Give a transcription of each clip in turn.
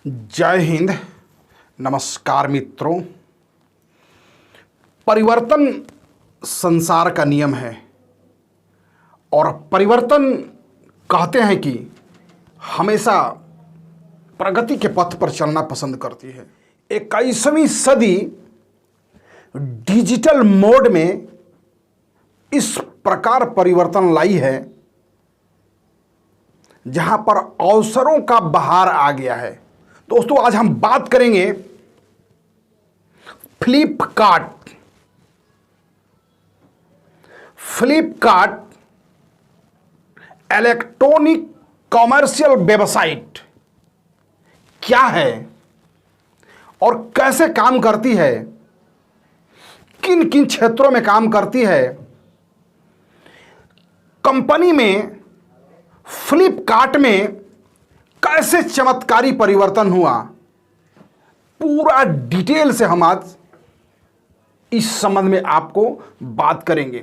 जय हिंद। नमस्कार मित्रों। परिवर्तन संसार का नियम है और परिवर्तन कहते हैं कि हमेशा प्रगति के पथ पर चलना पसंद करती है। 21वीं सदी डिजिटल मोड में इस प्रकार परिवर्तन लाई है जहां पर अवसरों का बहार आ गया है। दोस्तों, आज हम बात करेंगे फ्लिपकार्ट इलेक्ट्रॉनिक कॉमर्शियल वेबसाइट क्या है और कैसे काम करती है, किन किन क्षेत्रों में काम करती है। कंपनी में फ्लिपकार्ट में कैसे चमत्कारी परिवर्तन हुआ, पूरा डिटेल से हम आज इस संबंध में आपको बात करेंगे।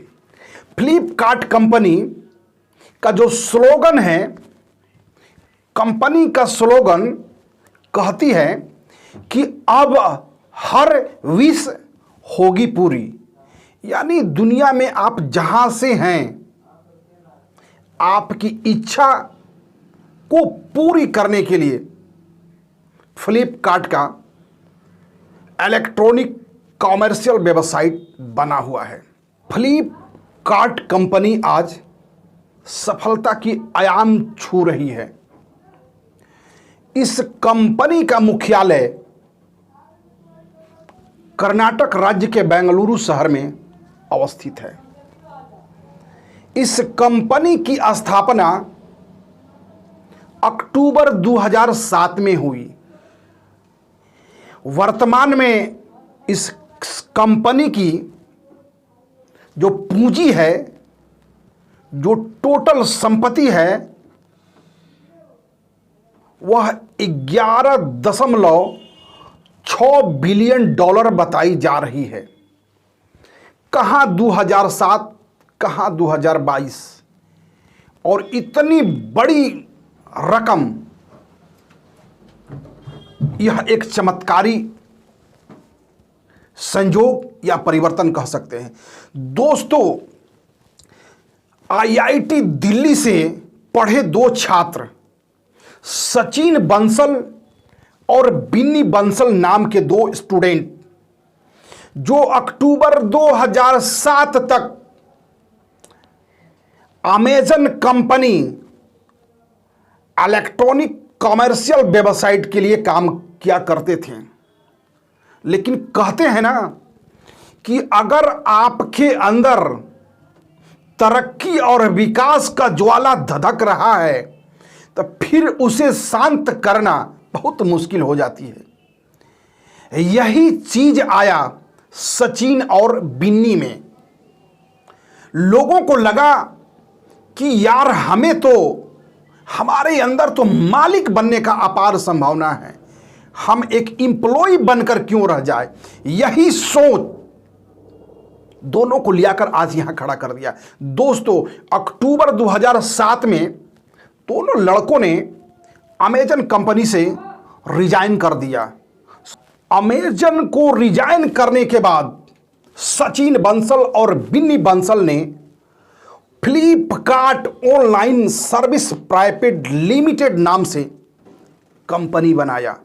फ्लिपकार्ट कंपनी का जो स्लोगन है, कंपनी का स्लोगन कहती है कि अब हर विश होगी पूरी। यानी दुनिया में आप जहां से हैं, आपकी इच्छा को पूरी करने के लिए फ्लिपकार्ट का इलेक्ट्रॉनिक कॉमर्शियल वेबसाइट बना हुआ है। फ्लिपकार्ट कंपनी आज सफलता की आयाम छू रही है। इस कंपनी का मुख्यालय कर्नाटक राज्य के बेंगलुरु शहर में अवस्थित है। इस कंपनी की स्थापना अक्टूबर 2007 में हुई। वर्तमान में इस कंपनी की जो पूंजी है, जो टोटल संपत्ति है, वह 11.6 बिलियन डॉलर बताई जा रही है। कहां 2007, कहां 2022, और इतनी बड़ी रकम, यह एक चमत्कारी संयोग या परिवर्तन कह सकते हैं। दोस्तों, आईआईटी दिल्ली से पढ़े दो छात्र, सचिन बंसल और बिन्नी बंसल नाम के दो स्टूडेंट, जो अक्टूबर 2007 तक Amazon company electronic commercial website के लिए काम किया करते थे। लेकिन कहते हैं ना कि अगर आपके अंदर तरक्की और विकास का ज्वाला धधक रहा है तो फिर उसे शांत करना बहुत मुश्किल हो जाती है। यही चीज आया सचिन और बिन्नी में। लोगों को लगा कि यार, हमारे अंदर तो मालिक बनने का अपार संभावना है, हम एक एम्प्लॉय बनकर क्यों रह जाए। यही सोच दोनों को लियाकर आज यहां खड़ा कर दिया। दोस्तों, अक्टूबर 2007 में दोनों लड़कों ने अमेजन कंपनी से रिजाइन कर दिया। अमेजन को रिजाइन करने के बाद सचिन बंसल और बिन्नी बंसल ने Flipkart online service private limited नाम से कंपनी बनाया।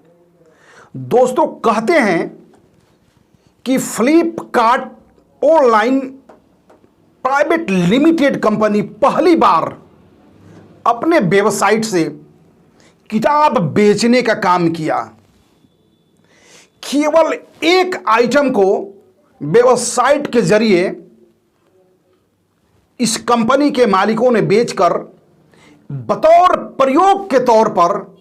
दोस्तों, कहते हैं कि Flipkart online private limited company पहली बार अपने वेबसाइट से किताब बेचने का काम किया। केवल एक आइटम को वेबसाइट के जरिए इस कंपनी के मालिकों ने बेचकर बतौर प्रयोग के तौर पर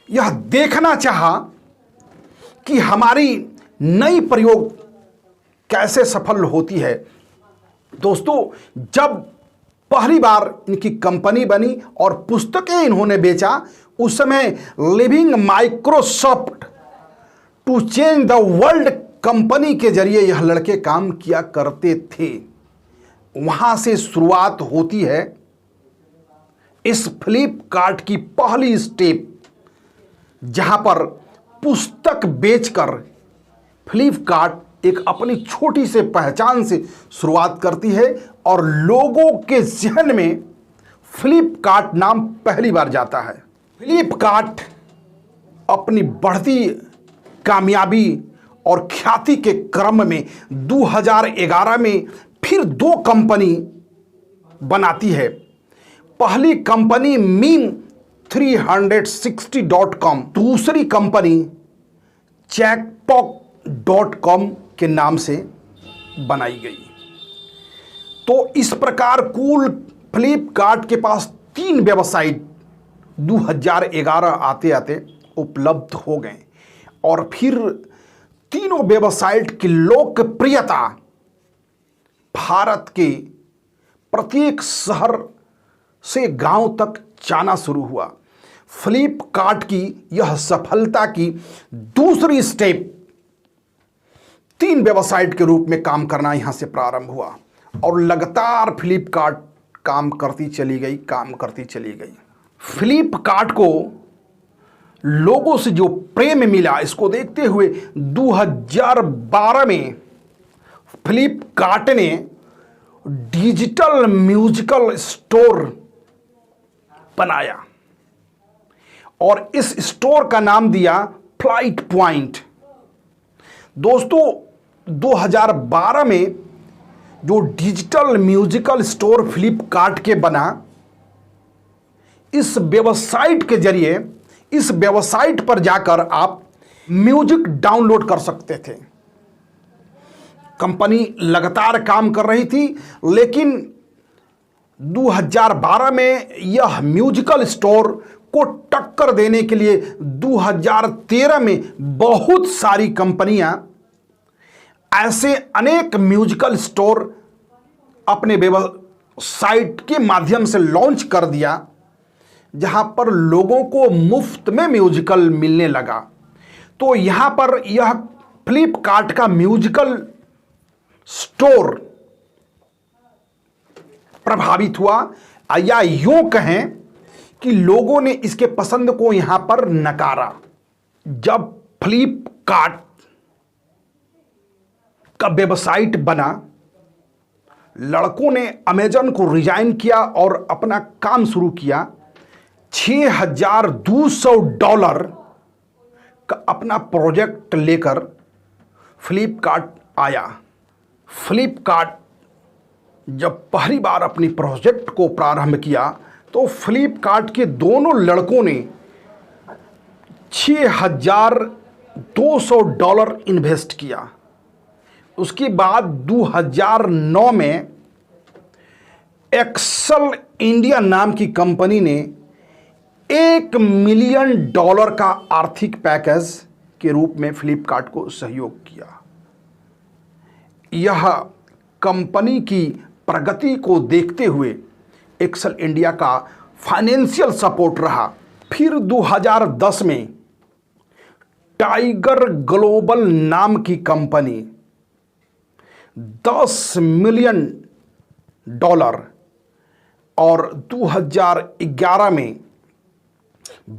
यह देखना चाहा कि हमारी नई प्रयोग कैसे सफल होती है। दोस्तों, जब पहली बार इनकी कंपनी बनी और पुस्तकें इन्होंने बेचा, उस समय living Microsoft to change the world company के जरिए यह लड़के काम किया करते थे। वहां से शुरुआत होती है इस फ्लिपकार्ट की पहली स्टेप, जहां पर पुस्तक बेचकर फ्लिपकार्ट एक अपनी छोटी से पहचान से शुरुआत करती है और लोगों के जहन में फ्लिपकार्ट नाम पहली बार जाता है। फ्लिपकार्ट अपनी बढ़ती कामयाबी और ख्याति के क्रम में 2011 में फिर दो कंपनी बनाती है। पहली कंपनी Meme360.com, दूसरी कंपनी Jackpot.com के नाम से बनाई गई। तो इस प्रकार कुल फ्लिपकार्ट के पास 3 वेबसाइट 2011 आते आते उपलब्ध हो गए और फिर तीनों वेबसाइट की लोकप्रियता भारत के प्रत्येक शहर से गांव तक जाना शुरू हुआ। फ्लिपकार्ट की यह सफलता की दूसरी स्टेप 3 वेबसाइट के रूप में काम करना यहां से प्रारंभ हुआ और लगातार फ्लिपकार्ट काम करती चली गई। फ्लिपकार्ट को लोगों से जो प्रेम मिला, इसको देखते हुए 2012 में फ्लिपकार्ट ने डिजिटल म्यूजिकल स्टोर बनाया और इस स्टोर का नाम दिया फ्लाइट पॉइंट। दोस्तों 2012 में जो डिजिटल म्यूजिकल स्टोर फ्लिपकार्ट के बना, इस वेबसाइट के जरिए इस वेबसाइट पर जाकर आप म्यूजिक डाउनलोड कर सकते थे। कंपनी लगातार काम कर रही थी, लेकिन 2012 में यह म्यूजिकल स्टोर को टक्कर देने के लिए 2013 में बहुत सारी कंपनियां ऐसे अनेक म्यूजिकल स्टोर अपने वेबसाइट के माध्यम से लॉन्च कर दिया, जहां पर लोगों को मुफ्त में म्यूजिकल मिलने लगा। तो यहां पर यह फ्लिपकार्ट का म्यूजिकल स्टोर प्रभावित हुआ, या यूं कहें कि लोगों ने इसके पसंद को यहां पर नकारा। जब फ्लिपकार्ट का वेबसाइट बना, लड़कों ने अमेजन को रिजाइन किया और अपना काम शुरू किया। $6,200 का अपना प्रोजेक्ट लेकर फ्लिपकार्ट आया। फ्लिपकार्ट जब पहली बार अपनी प्रोजेक्ट को प्रारंभ किया तो फ्लिपकार्ट के दोनों लड़कों ने $6,200 इन्वेस्ट किया। उसके बाद 2009 में एक्सेल इंडिया नाम की कंपनी ने $1 मिलियन का आर्थिक पैकेज के रूप में फ्लिपकार्ट को सहयोग किया। यह कंपनी की प्रगति को देखते हुए एक्सेल इंडिया का फाइनेंशियल सपोर्ट रहा। फिर 2010 में टाइगर ग्लोबल नाम की कंपनी $10 मिलियन और 2011 में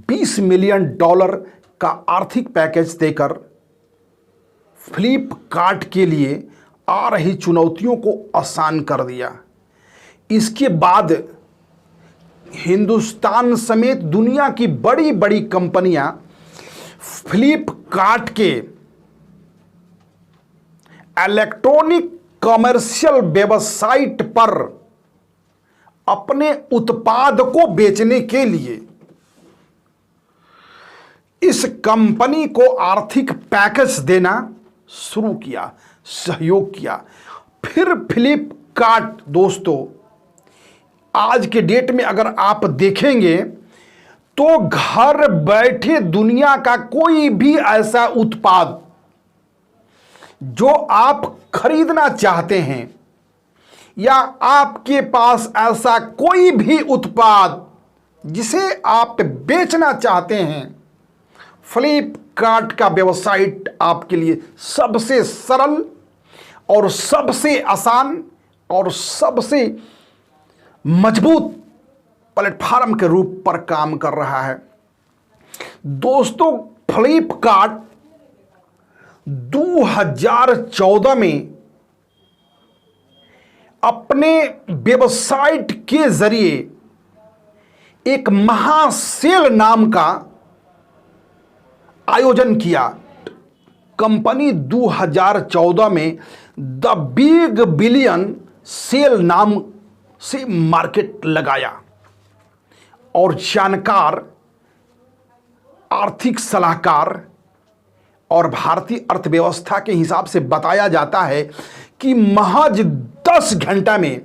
$20 मिलियन का आर्थिक पैकेज देकर फ्लिपकार्ट के लिए आ रही चुनौतियों को आसान कर दिया। इसके बाद हिंदुस्तान समेत दुनिया की बड़ी बड़ी कंपनियां फ्लिपकार्ट के इलेक्ट्रॉनिक कमर्शियल वेबसाइट पर अपने उत्पाद को बेचने के लिए इस कंपनी को आर्थिक पैकेज देना शुरू किया, सहयोग किया। फिर फ्लिपकार्ट दोस्तों आज के डेट में अगर आप देखेंगे तो घर बैठे दुनिया का कोई भी ऐसा उत्पाद जो आप खरीदना चाहते हैं या आपके पास ऐसा कोई भी उत्पाद जिसे आप बेचना चाहते हैं, फ्लिपकार्ट का वेबसाइट आपके लिए सबसे सरल और सबसे आसान और सबसे मजबूत प्लेटफॉर्म के रूप पर काम कर रहा है। दोस्तों, फ्लिपकार्ट 2014 में अपने वेबसाइट के जरिए एक महासेल नाम का आयोजन किया। कंपनी 2014 में द बिग बिलियन सेल नाम से मार्केट लगाया और जानकार, आर्थिक सलाहकार और भारतीय अर्थव्यवस्था के हिसाब से बताया जाता है कि महज 10 घंटा में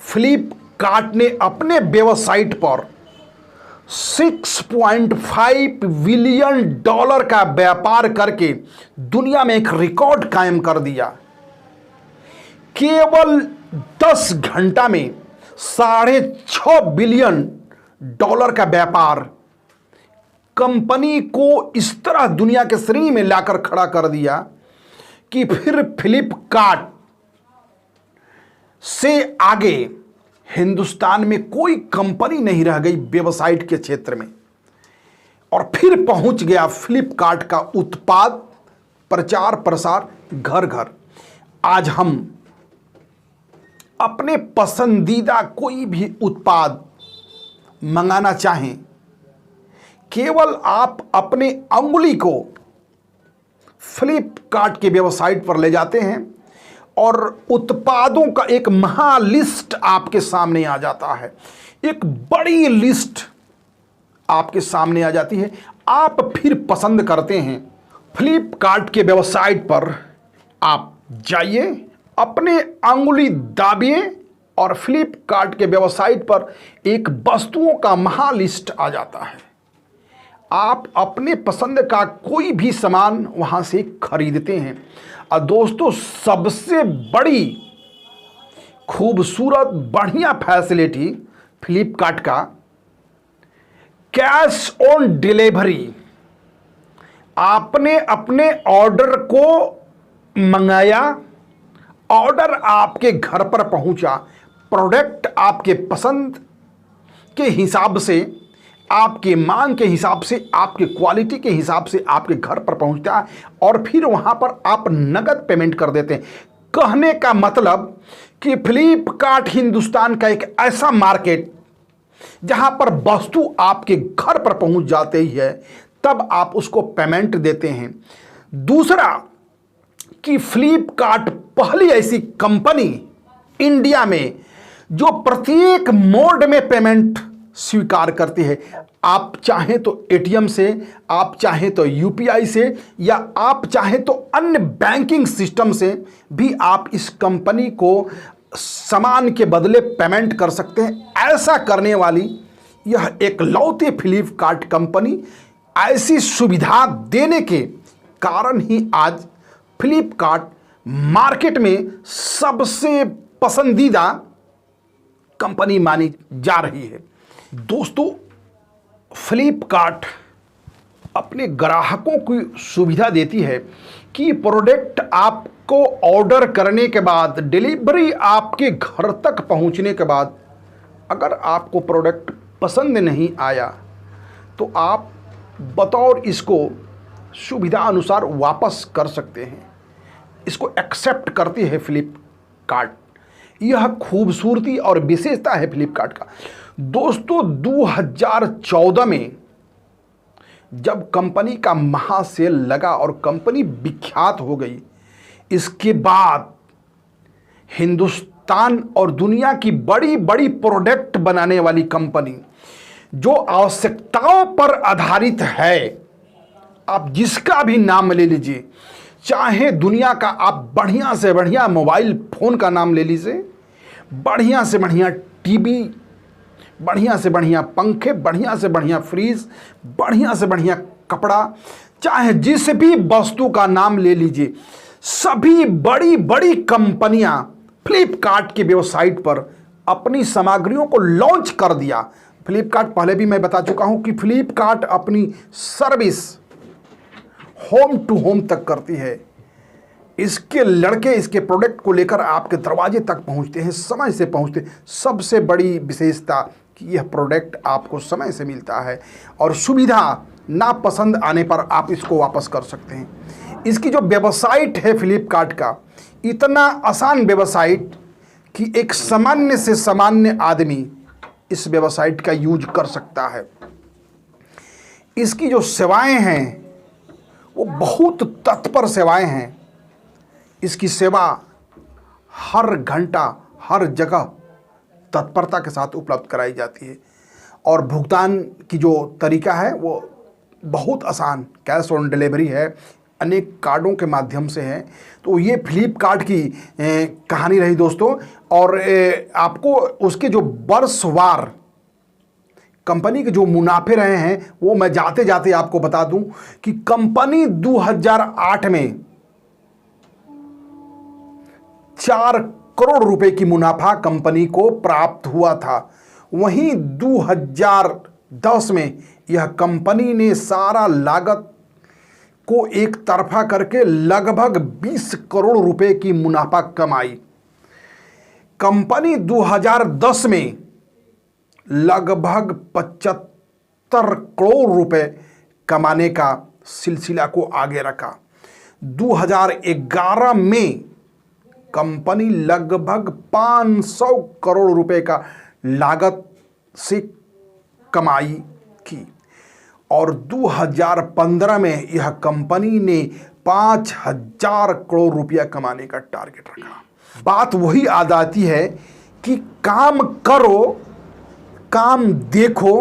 फ्लिपकार्ट ने अपने वेबसाइट पर $6.5 बिलियन का व्यापार करके दुनिया में एक रिकॉर्ड कायम कर दिया। केवल 10 घंटा में $6.5 बिलियन का व्यापार कंपनी को इस तरह दुनिया के श्रेणी में लाकर खड़ा कर दिया कि फिर फ्लिपकार्ट से आगे हिंदुस्तान में कोई कंपनी नहीं रह गई वेबसाइट के क्षेत्र में। और फिर पहुंच गया फ्लिपकार्ट का उत्पाद प्रचार प्रसार घर घर। आज हम अपने पसंदीदा कोई भी उत्पाद मंगाना चाहें, केवल आप अपने अंगुली को फ्लिपकार्ट के वेबसाइट पर ले जाते हैं और उत्पादों का एक महालिस्ट आपके सामने आ जाता है। एक बड़ी लिस्ट आपके सामने आ जाती है। आप फिर पसंद करते हैं। फ्लिपकार्ट के वेबसाइट पर आप जाइए, अपने अंगुली दाबिए और फ्लिपकार्ट के वेबसाइट पर एक वस्तुओं का महालिस्ट आ जाता है। आप अपने पसंद का कोई भी सामान वहां से खरीदते हैं। और दोस्तों, सबसे बड़ी खूबसूरत बढ़िया फैसिलिटी फ्लिपकार्ट का कैश ऑन डिलीवरी। आपने अपने ऑर्डर को मंगाया, ऑर्डर आपके घर पर पहुंचा, प्रोडक्ट आपके पसंद के हिसाब से, आपके मांग के हिसाब से, आपके क्वालिटी के हिसाब से आपके घर पर पहुंचता है और फिर वहां पर आप नगद पेमेंट कर देते हैं। कहने का मतलब कि फ्लिपकार्ट हिंदुस्तान का एक ऐसा मार्केट जहां पर वस्तु आपके घर पर पहुंच जाती ही है, तब आप उसको पेमेंट देते हैं। दूसरा कि फ्लिपकार्ट पहली ऐसी कंपनी इंडिया में जो प्रत्येक मोड में पेमेंट स्वीकार करती है। आप चाहें तो एटीएम से, आप चाहें तो यूपीआई से, या आप चाहें तो अन्य बैंकिंग सिस्टम से भी आप इस कंपनी को सामान के बदले पेमेंट कर सकते हैं। ऐसा करने वाली यह एकलौती फ्लिपकार्ट कंपनी, ऐसी सुविधा देने के कारण ही आज फ्लिपकार्ट मार्केट में सबसे पसंदीदा कंपनी मानी जा रही है। दोस्तों, फ्लिपकार्ट अपने ग्राहकों की सुविधा देती है कि प्रोडक्ट आपको ऑर्डर करने के बाद, डिलीवरी आपके घर तक पहुंचने के बाद, अगर आपको प्रोडक्ट पसंद नहीं आया तो आप बतौर इसको सुविधा अनुसार वापस कर सकते हैं। इसको एक्सेप्ट करती है फ्लिपकार्ट। यह खूबसूरती और विशेषता है फ्लिपकार्ट का। दोस्तों, 2014 में जब कंपनी का महासेल लगा और कंपनी विख्यात हो गई, इसके बाद हिंदुस्तान और दुनिया की बड़ी बड़ी प्रोडक्ट बनाने वाली कंपनी जो आवश्यकताओं पर आधारित है, आप जिसका भी नाम ले लीजिए, चाहे दुनिया का आप बढ़िया से बढ़िया मोबाइल फ़ोन का नाम ले लीजिए, बढ़िया से बढ़िया टीवी, बढ़िया से बढ़िया पंखे, बढ़िया से बढ़िया फ्रीज, बढ़िया से बढ़िया कपड़ा, चाहे जिस भी वस्तु का नाम ले लीजिए, सभी बड़ी बड़ी कंपनियां फ्लिपकार्ट की वेबसाइट पर अपनी सामग्रियों को लॉन्च कर दिया। फ्लिपकार्ट, पहले भी मैं बता चुका हूं कि फ्लिपकार्ट अपनी सर्विस होम टू होम तक करती है। इसके लड़के इसके प्रोडक्ट को लेकर आपके दरवाजे तक पहुंचते हैं, समय से पहुंचते। सबसे बड़ी विशेषता कि यह प्रोडक्ट आपको समय से मिलता है और सुविधा ना पसंद आने पर आप इसको वापस कर सकते हैं। इसकी जो वेबसाइट है फ्लिपकार्ट का, इतना आसान वेबसाइट कि एक सामान्य से सामान्य आदमी इस वेबसाइट का यूज कर सकता है। इसकी जो सेवाएं हैं वो बहुत तत्पर सेवाएं हैं। इसकी सेवा हर घंटा हर जगह तत्परता के साथ उपलब्ध कराई जाती है और भुगतान की जो तरीका है वो बहुत आसान, कैश ऑन डिलीवरी है, अनेक कार्डों के माध्यम से है। तो ये फ्लिपकार्ट की कहानी रही दोस्तों। और आपको उसके जो वर्षवार कंपनी के जो मुनाफे रहे हैं वो मैं जाते जाते आपको बता दूं कि कंपनी 2008 में 4 करोड़ रुपए की मुनाफा कंपनी को प्राप्त हुआ था। वहीं 2010 में यह कंपनी ने सारा लागत को एक तरफा करके लगभग 20 करोड़ रुपए की मुनाफा कमाई। कंपनी 2010 में लगभग 75 करोड़ रुपए कमाने का सिलसिला को आगे रखा। 2011 में कंपनी लगभग 500 करोड़ रुपए का लागत से कमाई की और 2015 में यह कंपनी ने 5000 करोड़ रुपया कमाने का टारगेट रखा। बात वही आ जाती है कि काम करो, काम देखो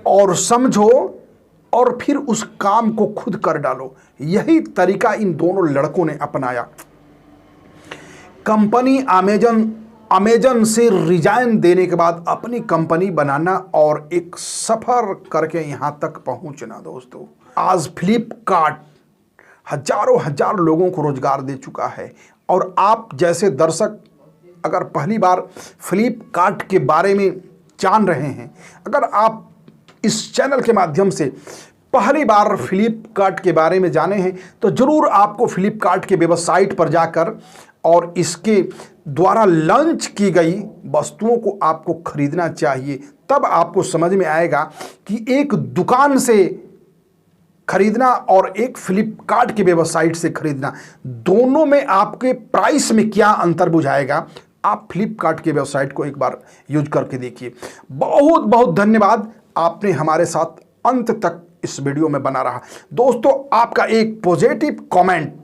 और समझो और फिर उस काम को खुद कर डालो। यही तरीका इन दोनों लड़कों ने अपनाया। कंपनी अमेजन से रिजाइन देने के बाद अपनी कंपनी बनाना और एक सफर करके यहां तक पहुंचना दोस्तों। आज फ्लिपकार्ट हजार लोगों को रोजगार दे चुका है और आप जैसे दर्शक अगर पहली बार फ्लिपकार्ट के बारे में जान रहे हैं, अगर आप इस चैनल के माध्यम से पहली बार फ्लिपकार्ट के बारे में जाने हैं तो जरूर आपको फ्लिपकार्ट के वेबसाइट पर जाकर और इसके द्वारा लॉन्च की गई वस्तुओं को आपको खरीदना चाहिए। तब आपको समझ में आएगा कि एक दुकान से खरीदना और एक फ्लिपकार्ट के वेबसाइट से खरीदना, दोनों में आपके प्राइस में क्या अंतर बुझाएगा। आप फ्लिपकार्ट के वेबसाइट को एक बार यूज करके देखिए। बहुत बहुत धन्यवाद, आपने हमारे साथ अंत तक इस वीडियो में बना रहा। दोस्तों, आपका एक पॉजिटिव कमेंट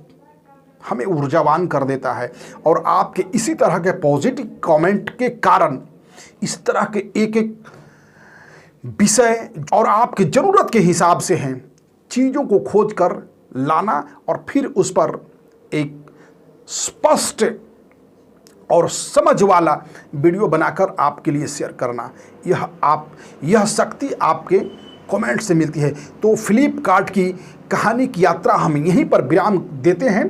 हमें ऊर्जावान कर देता है और आपके इसी तरह के पॉजिटिव कमेंट के कारण इस तरह के एक विषय और आपकी ज़रूरत के हिसाब से हैं चीज़ों को खोज कर लाना और फिर उस पर एक स्पष्ट और समझ वाला वीडियो बनाकर आपके लिए शेयर करना, यह शक्ति आपके कमेंट से मिलती है। तो फ्लिपकार्ट की कहानी की यात्रा हम यहीं पर विराम देते हैं।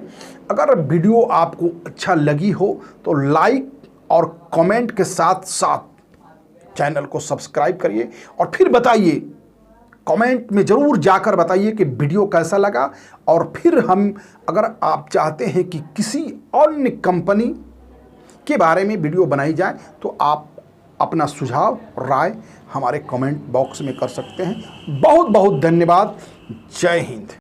अगर वीडियो आपको अच्छा लगी हो तो लाइक और कमेंट के साथ साथ चैनल को सब्सक्राइब करिए और फिर बताइए, कमेंट में ज़रूर जाकर बताइए कि वीडियो कैसा लगा। और फिर हम अगर आप चाहते हैं कि किसी अन्य कंपनी के बारे में वीडियो बनाई जाए तो आप अपना सुझाव राय हमारे कमेंट बॉक्स में कर सकते हैं। बहुत बहुत धन्यवाद। जय हिंद।